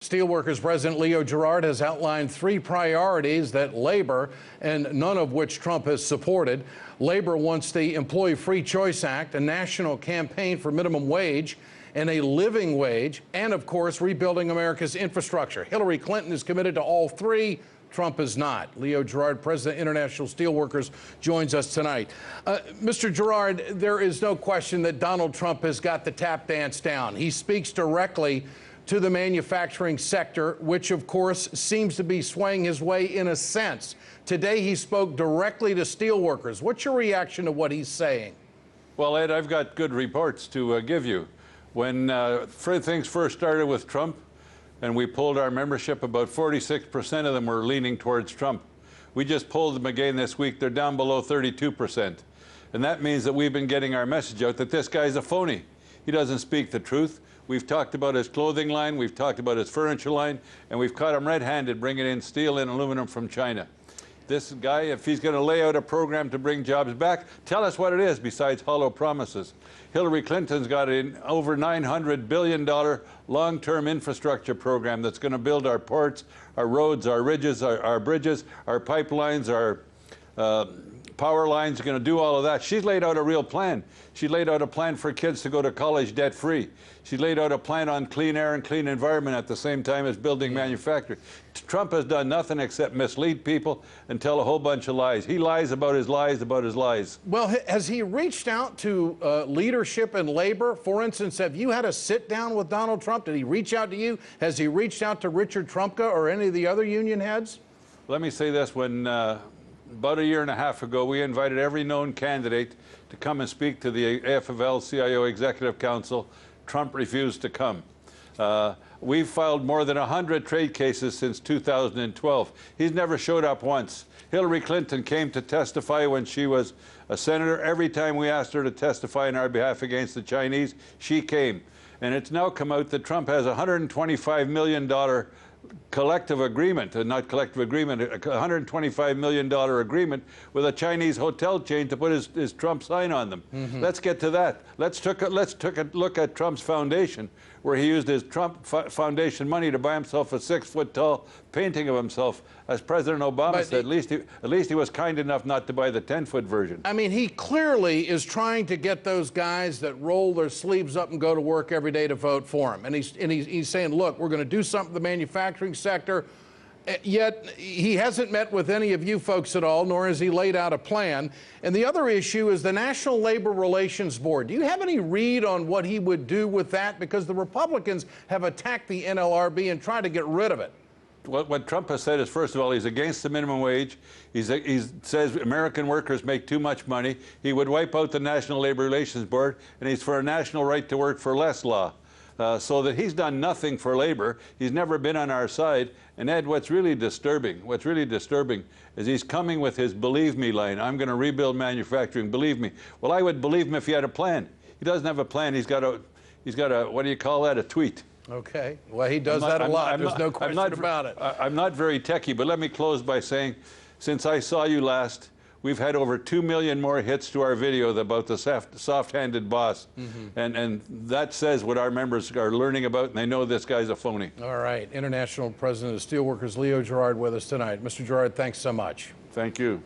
Steelworkers President Leo Gerard has outlined three priorities that labor, and none of which Trump has supported. Labor wants the Employee Free Choice Act, a national campaign for minimum wage and a living wage, and of course, rebuilding America's infrastructure. Hillary Clinton is committed to all three. Trump is not. Leo Gerard, President of International Steelworkers, joins us tonight. Mr. Gerard, there is no question that Donald Trump has got the tap dance down. He speaks directly to the manufacturing sector, which of course seems to be swaying his way in a sense. Today he spoke directly to steelworkers. What's your reaction to what he's saying? Well, Ed, I've got good reports to give you. When things first started with Trump and we pulled our membership, about 46% of them were leaning towards Trump. We just pulled them again this week. They're down below 32%. And that means that we've been getting our message out that this guy's a phony. He doesn't speak the truth. We've talked about his clothing line, we've talked about his furniture line, and we've caught him red-handed bringing in steel and aluminum from China. This guy, if he's going to lay out a program to bring jobs back, tell us what it is besides hollow promises. Hillary Clinton's got an over $900 billion long-term infrastructure program that's going to build our ports, our roads, our ridges, our bridges, our pipelines, our power lines, are going to do all of that. She's laid out a real plan. She laid out a plan for kids to go to college debt-free. She laid out a plan on clean air and clean environment at the same time as building manufacturing. Trump has done nothing except mislead people and tell a whole bunch of lies. He lies about his lies about his lies. Well, has he reached out to leadership and labor? For instance, have you had a sit-down with Donald Trump? Did he reach out to you? Has he reached out to Richard Trumka or any of the other union heads? Let me say this. When about a year and a half ago, we invited every known candidate to come and speak to the AFL-CIO Executive Council. Trump refused to come. We've filed more than 100 trade cases since 2012. He's never showed up once. Hillary Clinton came to testify when she was a senator. Every time we asked her to testify on our behalf against the Chinese, she came. And it's now come out that Trump has a $125 million collective agreement, not collective agreement, a $125 million agreement with a Chinese hotel chain to put his Trump sign on them. Let's get to that. Let's take a look at Trump's foundation, where he used his Trump Foundation money to buy himself a 6-foot-tall painting of himself. As President Obama said, at least he was kind enough not to buy the 10-foot version. I mean, he clearly is trying to get those guys that roll their sleeves up and go to work every day to vote for him. And he's saying, look, we're going to do something to the manufacturing sector. Yet he hasn't met with any of you folks at all, nor has he laid out a plan. And the other issue is the National Labor Relations Board. Do you have any read on what he would do with that? Because the Republicans have attacked the NLRB and tried to get rid of it. What Trump has said is, first of all, he's against the minimum wage. He says American workers make too much money. He would wipe out the National Labor Relations Board, and he's for a national right to work for less law. So that he's done nothing for labor. He's never been on our side. And Ed, what's really disturbing is he's coming with his believe me line. I'm going to rebuild manufacturing, believe me. Well, I would believe him if he had a plan. He doesn't have a plan. He's got a, what do you call that, a tweet. Okay. Well, he does that a lot. There's no question about it. I'm not very techie, but let me close by saying, since I saw you last, we've had over 2 million more hits to our video about the soft-handed boss. And that says what our members are learning about, and they know this guy's a phony. All right. International President of Steelworkers Leo Gerard with us tonight. Mr. Gerard, thanks so much. Thank you.